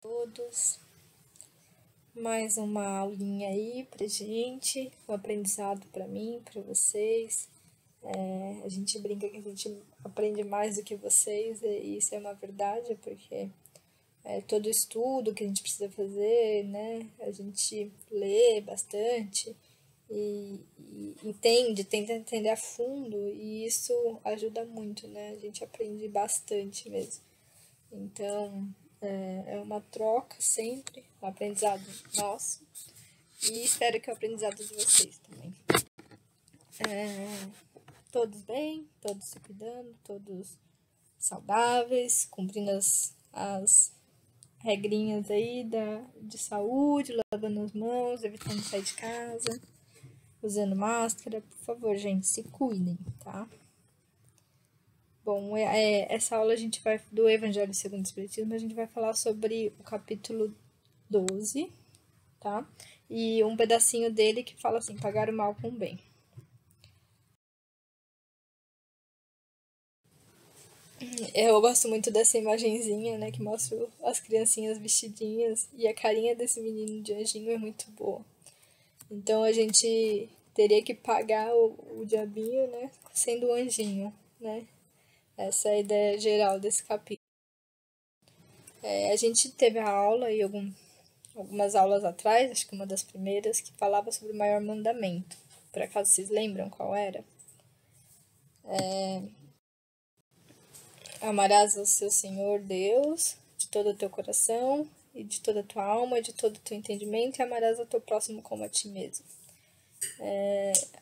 Todos, mais uma aulinha aí pra gente, um aprendizado pra mim, pra vocês. A gente brinca que a gente aprende mais do que vocês, e isso é uma verdade, porque todo estudo que a gente precisa fazer, né, a gente lê bastante e entende, tenta entender a fundo, e isso ajuda muito, né, a gente aprende bastante mesmo. Então, é uma troca sempre, um aprendizado nosso, e espero que o aprendizado de vocês também. Todos bem, todos se cuidando, todos saudáveis, cumprindo as regrinhas aí de saúde, lavando as mãos, evitando sair de casa, usando máscara. Por favor, gente, se cuidem, tá? Bom, essa aula a gente vai do Evangelho segundo o Espiritismo, a gente vai falar sobre o capítulo 12, tá? E um pedacinho dele que fala assim, pagar o mal com o bem. Eu gosto muito dessa imagenzinha, né, que mostra as criancinhas vestidinhas, e a carinha desse menino de anjinho é muito boa. Então a gente teria que pagar o diabinho, né, sendo o anjinho, né? Essa é a ideia geral desse capítulo. A gente teve a aula e algumas aulas atrás, acho que uma das primeiras, que falava sobre o maior mandamento. Por acaso vocês lembram qual era? Amarás ao seu Senhor Deus de todo o teu coração e de toda a tua alma, de todo o teu entendimento, e amarás ao teu próximo como a ti mesmo.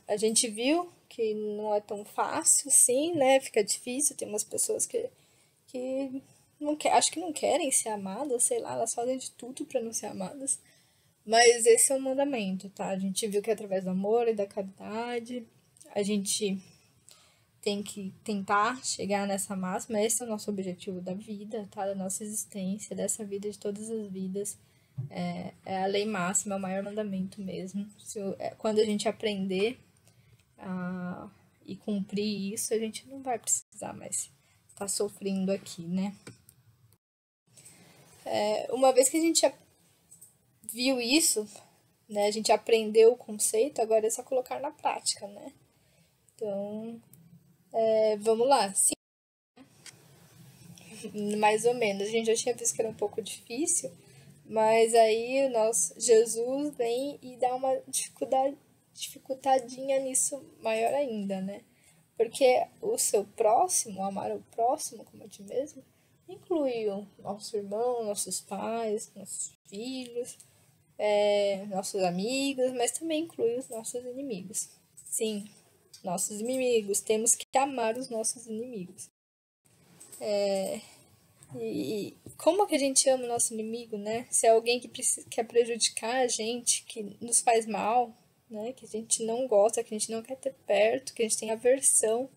A gente viu que não é tão fácil assim, né? Fica difícil, tem umas pessoas que não acho que não querem ser amadas, sei lá, elas fazem de tudo para não ser amadas. Mas esse é o mandamento, tá? A gente viu que é através do amor e da caridade a gente tem que tentar chegar nessa máxima. Esse é o nosso objetivo da vida, tá? Da nossa existência, dessa vida, de todas as vidas. É a lei máxima, é o maior mandamento mesmo. Quando a gente aprender e cumprir isso, a gente não vai precisar mais estar sofrendo aqui, né? Uma vez que a gente viu isso, né, a gente aprendeu o conceito, agora é só colocar na prática, né? Então, vamos lá. Sim, mais ou menos. A gente já tinha visto que era um pouco difícil, mas aí Jesus vem e dá uma dificultadinha nisso maior ainda, né? Porque o seu próximo, amar o próximo como a ti mesmo, inclui o nosso irmão, nossos pais, nossos filhos, nossos amigos, mas também inclui os nossos inimigos. Sim, nossos inimigos. Temos que amar os nossos inimigos. E como que a gente ama o nosso inimigo, né? Se é alguém que quer prejudicar a gente, que nos faz mal, né? Que a gente não gosta, que a gente não quer ter perto, que a gente tem aversão.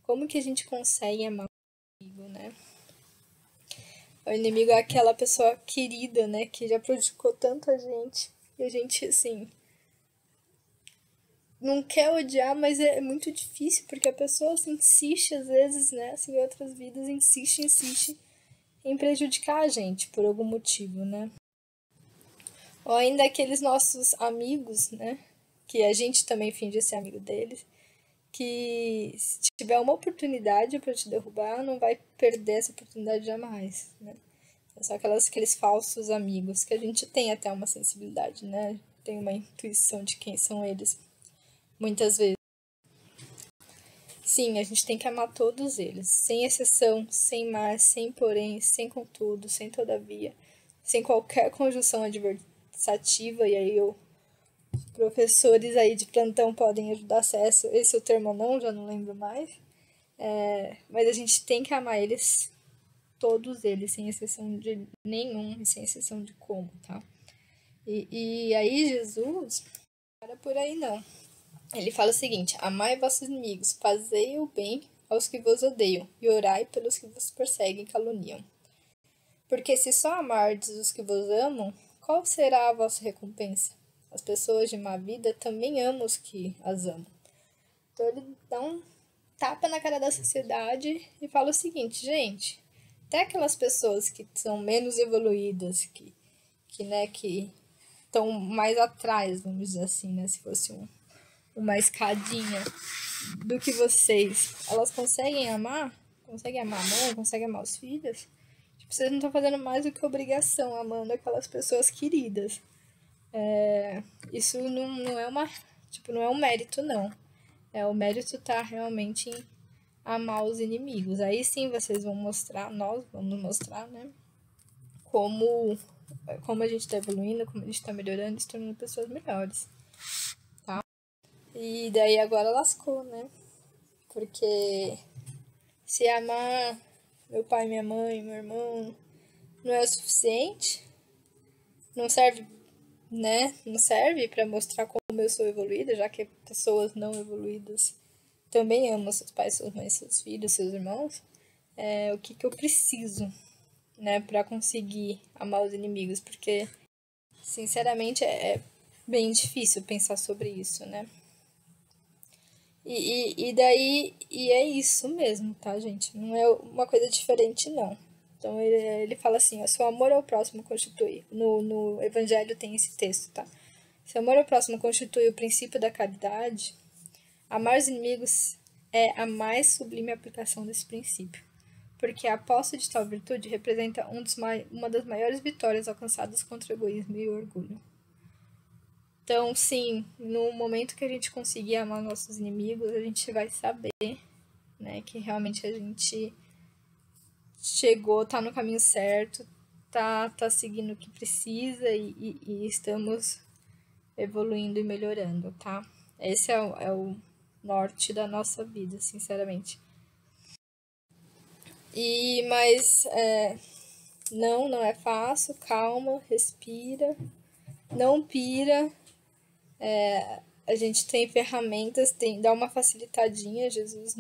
Como que a gente consegue amar o inimigo, né? O inimigo é aquela pessoa querida, né? Que já prejudicou tanto a gente. E a gente, assim, não quer odiar, mas é muito difícil, porque a pessoa assim, insiste, às vezes, né? Assim, em outras vidas, insiste em prejudicar a gente por algum motivo, né? Ou ainda aqueles nossos amigos, né? Que a gente também finge ser amigo deles, que se tiver uma oportunidade para te derrubar, não vai perder essa oportunidade jamais, né? São aqueles falsos amigos que a gente tem até uma sensibilidade, né? Tem uma intuição de quem são eles, muitas vezes. Sim, a gente tem que amar todos eles, sem exceção, sem mas, sem porém, sem contudo, sem todavia, sem qualquer conjunção adversativa, e aí os professores aí de plantão podem ajudar a ser esse é o termo ou não, já não lembro mais. Mas a gente tem que amar eles, todos eles, sem exceção de nenhum, e sem exceção de como, tá? E aí Jesus, não para por aí não. Ele fala o seguinte: amai vossos inimigos, fazei o bem aos que vos odeiam, e orai pelos que vos perseguem e caluniam. Porque se só amardes os que vos amam, qual será a vossa recompensa? As pessoas de má vida também amam os que as amam. Então ele dá um tapa na cara da sociedade e fala o seguinte: gente, até aquelas pessoas que são menos evoluídas, que estão mais atrás, vamos dizer assim, né? Se fosse uma escadinha do que vocês, elas conseguem amar? Conseguem amar a mãe? Conseguem amar os filhos? Tipo, vocês não estão fazendo mais do que obrigação, amando aquelas pessoas queridas. Isso não é não é um mérito, não. O mérito tá realmente em amar os inimigos. Aí sim vocês vão mostrar, nós vamos mostrar, né? Como a gente tá evoluindo, como a gente tá melhorando e se tornando pessoas melhores. Tá? E daí agora lascou, né? Porque se amar meu pai, minha mãe, meu irmão não é o suficiente, não serve, né? Não serve para mostrar como eu sou evoluída, já que pessoas não evoluídas também amam seus pais, suas mães, seus filhos, seus irmãos. O que eu preciso, né, para conseguir amar os inimigos? Porque, sinceramente, é bem difícil pensar sobre isso, né? E daí, é isso mesmo, tá, gente? Não é uma coisa diferente, não. Então ele fala assim, ó, seu amor ao próximo constitui, no Evangelho tem esse texto, tá? Seu amor ao próximo constitui o princípio da caridade. Amar os inimigos é a mais sublime aplicação desse princípio, porque a posse de tal virtude representa uma das maiores vitórias alcançadas contra o egoísmo e o orgulho. Então, sim, no momento que a gente conseguir amar nossos inimigos, a gente vai saber, né, que realmente a gente chegou, tá no caminho certo, tá seguindo o que precisa e estamos evoluindo e melhorando, tá? Esse é o norte da nossa vida, sinceramente. Mas não é fácil, calma, respira, não pira. A gente tem ferramentas, dá uma facilitadinha. Jesus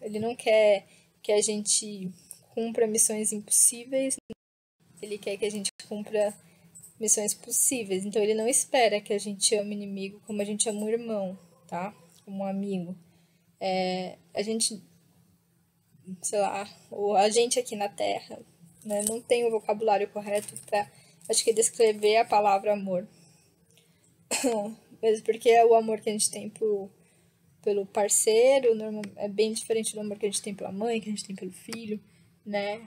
ele não quer que a gente cumpra missões impossíveis, ele quer que a gente cumpra missões possíveis. Então ele não espera que a gente ame o inimigo como a gente ama o irmão, tá? Como um amigo. A gente, sei lá, a gente aqui na Terra, né, não tem o vocabulário correto para, acho que, descrever a palavra amor. Mesmo porque o amor que a gente tem pelo parceiro é bem diferente do amor que a gente tem pela mãe, que a gente tem pelo filho, né?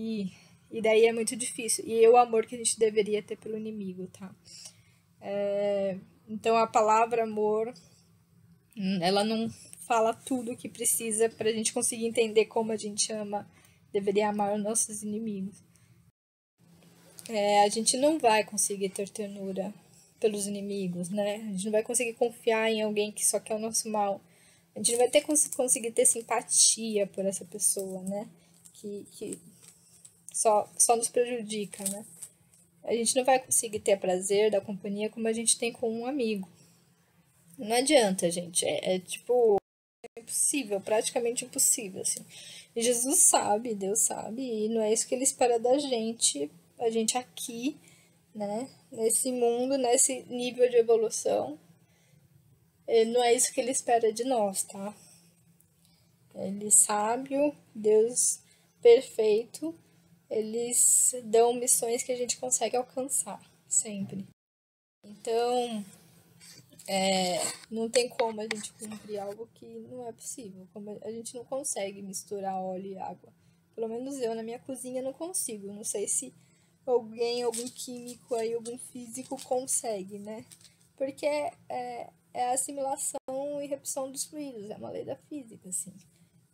E daí é muito difícil. E o amor que a gente deveria ter pelo inimigo, tá? Então a palavra amor, ela não fala tudo o que precisa pra gente conseguir entender como a gente deveria amar os nossos inimigos. A gente não vai conseguir ter ternura pelos inimigos, né? A gente não vai conseguir confiar em alguém que só quer o nosso mal. A gente não vai conseguir ter simpatia por essa pessoa, né? Que só nos prejudica, né? A gente não vai conseguir ter prazer da companhia como a gente tem com um amigo. Não adianta, gente. Tipo, é impossível, praticamente impossível, assim. E Jesus sabe, Deus sabe, e não é isso que ele espera da gente, a gente aqui, né? Nesse mundo, nesse nível de evolução. Não é isso que ele espera de nós, tá? Ele sábio, Deus perfeito, eles dão missões que a gente consegue alcançar, sempre. Então, não tem como a gente cumprir algo que não é possível. Como a gente não consegue misturar óleo e água. Pelo menos eu, na minha cozinha, não consigo. Não sei se algum químico aí, algum físico consegue, né? Porque é a assimilação e repulsão dos fluidos, é uma lei da física, assim.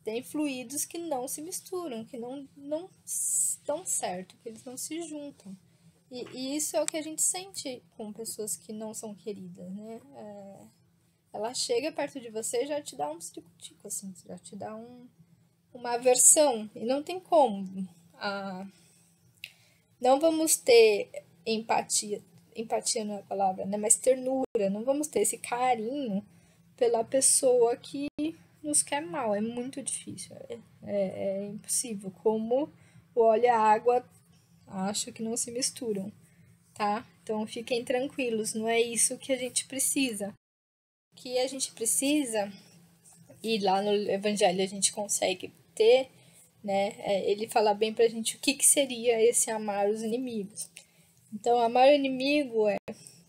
Tem fluidos que não se misturam, que não estão certo, que eles não se juntam. E isso é o que a gente sente com pessoas que não são queridas, né? Ela chega perto de você e já te dá um tico-tico, assim, já te dá uma aversão. E não tem como. Não vamos ter empatia não é a palavra, né? Mas ternura, não vamos ter esse carinho pela pessoa que nos quer mal. É muito difícil, é impossível. Como o óleo e a água, acho que não se misturam, tá? Então fiquem tranquilos, não é isso que a gente precisa. O que a gente precisa, e lá no Evangelho a gente consegue ter, né? Ele fala bem pra gente o que seria esse amar os inimigos. Então, amar o inimigo é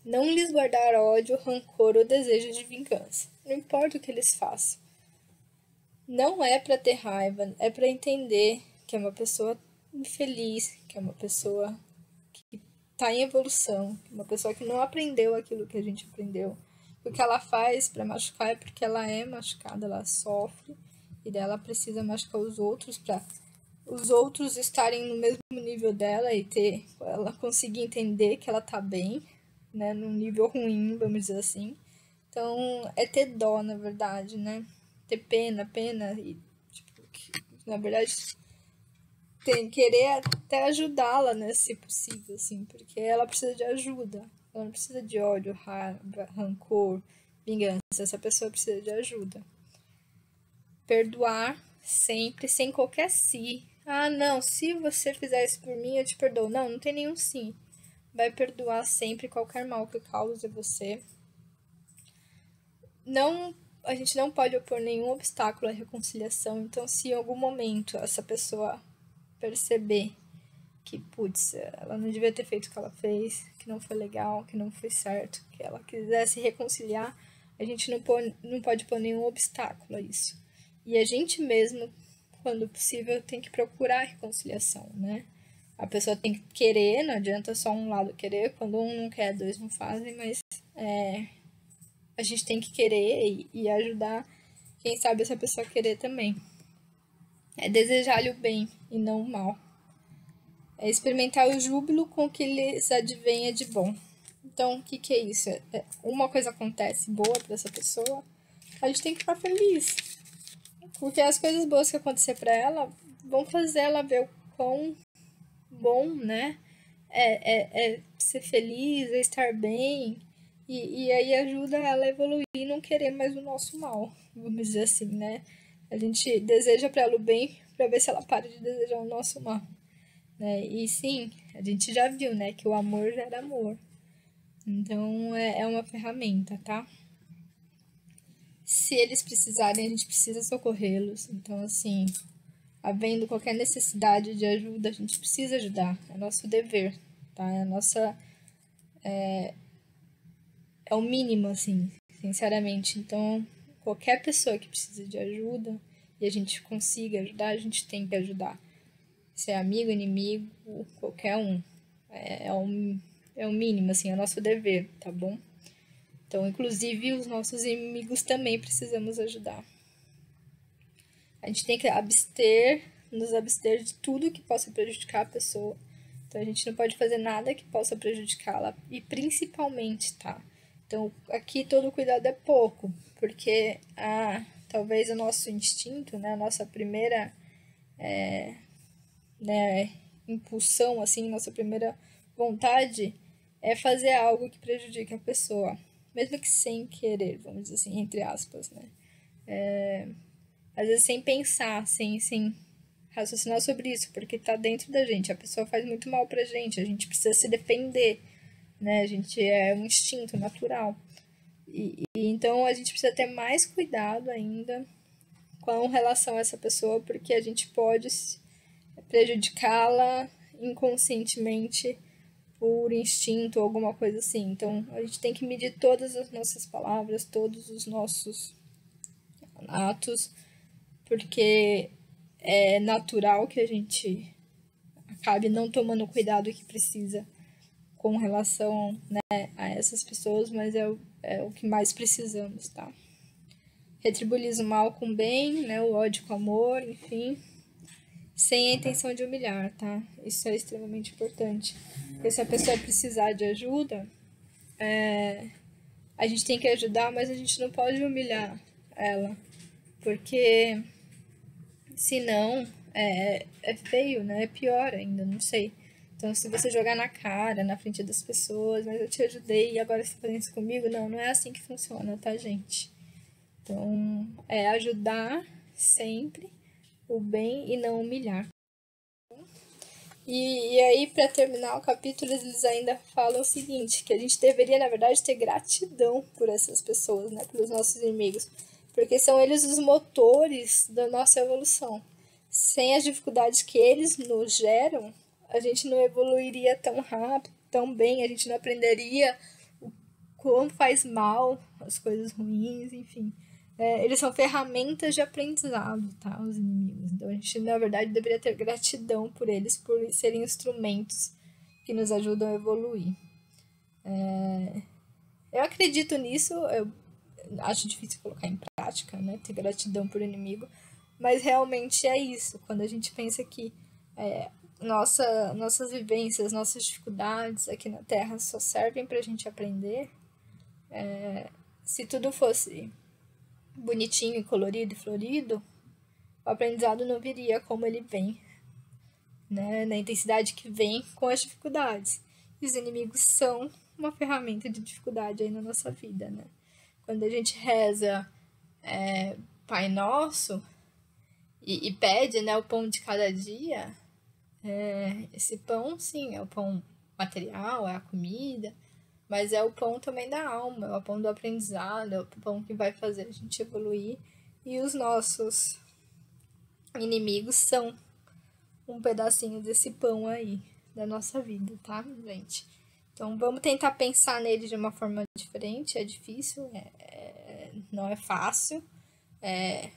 não lhes guardar ódio, rancor ou desejo de vingança. Não importa o que eles façam. Não é para ter raiva, é para entender que é uma pessoa infeliz, que é uma pessoa que está em evolução, que é uma pessoa que não aprendeu aquilo que a gente aprendeu. O que ela faz para machucar é porque ela é machucada, ela sofre, e dela precisa machucar os outros para os outros estarem no mesmo nível dela e ter ela conseguir entender que ela tá bem, né, num nível ruim, vamos dizer assim. Então, é ter dó, na verdade, né? Ter pena e, tipo, na verdade, querer até ajudá-la, né, se possível, assim, porque ela precisa de ajuda. Ela não precisa de ódio, raiva, rancor, vingança. Essa pessoa precisa de ajuda. Perdoar sempre, sem qualquer si. Ah, não, se você fizer isso por mim, eu te perdoo. Não, não tem nenhum sim. Vai perdoar sempre qualquer mal que cause você. Não, a gente não pode opor nenhum obstáculo à reconciliação. Então, se em algum momento essa pessoa perceber que, putz, ela não devia ter feito o que ela fez, que não foi legal, que não foi certo, que ela quisesse reconciliar, a gente não pode pôr nenhum obstáculo a isso. E a gente mesmo, quando possível, tem que procurar a reconciliação, né? A pessoa tem que querer, não adianta só um lado querer, quando um não quer, dois não fazem, mas a gente tem que querer e ajudar, quem sabe, essa pessoa querer também. É desejar-lhe o bem e não o mal. É experimentar o júbilo com o que lhes advenha de bom. Então, o que é isso? Uma coisa acontece boa para essa pessoa, a gente tem que ficar feliz. Porque as coisas boas que acontecer para ela vão fazer ela ver o quão bom, né? É ser feliz, é estar bem. E aí ajuda ela a evoluir e não querer mais o nosso mal, vamos dizer assim, né? A gente deseja para ela o bem para ver se ela para de desejar o nosso mal. Né? E sim, a gente já viu, né, que o amor gera amor. Então, é uma ferramenta, tá? Se eles precisarem, a gente precisa socorrê-los. Então, assim, havendo qualquer necessidade de ajuda, a gente precisa ajudar. É nosso dever, tá? É o mínimo, assim, sinceramente. Então, qualquer pessoa que precisa de ajuda e a gente consiga ajudar, a gente tem que ajudar. Se é amigo, inimigo, qualquer um. É o mínimo, assim, é o nosso dever, tá bom? Então, inclusive, os nossos inimigos também precisamos ajudar. A gente tem que nos abster de tudo que possa prejudicar a pessoa. Então, a gente não pode fazer nada que possa prejudicá-la. E principalmente, tá? Então, aqui todo cuidado é pouco, porque talvez o nosso instinto, né, a nossa primeira impulsão, assim, nossa primeira vontade é fazer algo que prejudique a pessoa, mesmo que sem querer, vamos dizer assim, entre aspas, né? Às vezes sem pensar, sem raciocinar sobre isso, porque tá dentro da gente, a pessoa faz muito mal pra gente, a gente precisa se defender, né? A gente é um instinto natural. E então a gente precisa ter mais cuidado ainda com relação a essa pessoa, porque a gente pode prejudicá-la inconscientemente por instinto ou alguma coisa assim. Então, a gente tem que medir todas as nossas palavras, todos os nossos atos, porque é natural que a gente acabe não tomando o cuidado que precisa com relação, né, a essas pessoas, mas é o que mais precisamos, tá? Retribuir o mal com o bem, né, o ódio com o amor, enfim, sem a intenção de humilhar, tá? Isso é extremamente importante. Porque se a pessoa precisar de ajuda, a gente tem que ajudar, mas a gente não pode humilhar ela, porque senão é feio, né? É pior ainda, não sei. Então, se você jogar na cara, na frente das pessoas, mas eu te ajudei e agora você tá fazendo isso comigo, não é assim que funciona, tá, gente? Então, é ajudar sempre o bem e não humilhar. E aí, para terminar o capítulo, eles ainda falam o seguinte, que a gente deveria, na verdade, ter gratidão por essas pessoas, né, pelos nossos inimigos, porque são eles os motores da nossa evolução. sem as dificuldades que eles nos geram, a gente não evoluiria tão rápido, tão bem, a gente não aprenderia como faz mal as coisas ruins, enfim. Eles são ferramentas de aprendizado, tá? Os inimigos. Então a gente, na verdade, deveria ter gratidão por eles, por serem instrumentos que nos ajudam a evoluir. Eu acredito nisso, eu acho difícil colocar em prática, né? Ter gratidão por inimigo, mas realmente é isso. Quando a gente pensa que nossas vivências, nossas dificuldades aqui na Terra só servem pra gente aprender, se tudo fosse bonitinho e colorido e florido, o aprendizado não viria como ele vem, né? Na intensidade que vem com as dificuldades. E os inimigos são uma ferramenta de dificuldade aí na nossa vida, né? Quando a gente reza Pai Nosso e pede, né, o pão de cada dia, esse pão, sim, é o pão material, é a comida, mas é o pão também da alma, é o pão do aprendizado, é o pão que vai fazer a gente evoluir. E os nossos inimigos são um pedacinho desse pão aí, da nossa vida, tá, gente? Então vamos tentar pensar nele de uma forma diferente, é difícil, não é fácil,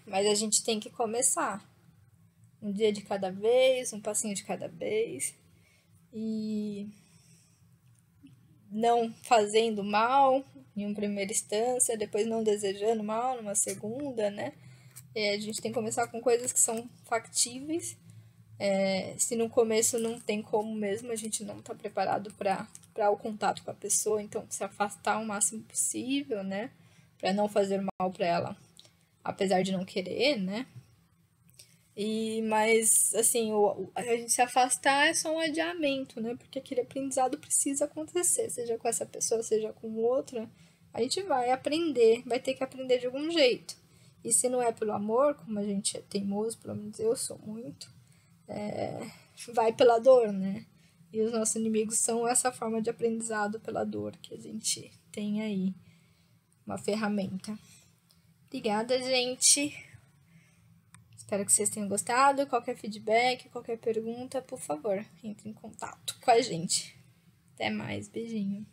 mas a gente tem que começar. Um dia de cada vez, um passinho de cada vez. E não fazendo mal em uma primeira instância, depois não desejando mal numa segunda, né? A gente tem que começar com coisas que são factíveis. Se no começo não tem como mesmo, a gente não está preparado para o contato com a pessoa, então se afastar o máximo possível, né? Para não fazer mal para ela, apesar de não querer, né? Mas, assim, a gente se afastar é só um adiamento, né? Porque aquele aprendizado precisa acontecer, seja com essa pessoa, seja com outra. A gente vai aprender, vai ter que aprender de algum jeito. E se não é pelo amor, como a gente é teimoso, pelo menos eu sou muito, vai pela dor, né? E os nossos inimigos são essa forma de aprendizado pela dor que a gente tem aí, uma ferramenta. Obrigada, gente. Espero que vocês tenham gostado. Qualquer feedback, qualquer pergunta, por favor, entre em contato com a gente. Até mais, beijinhos.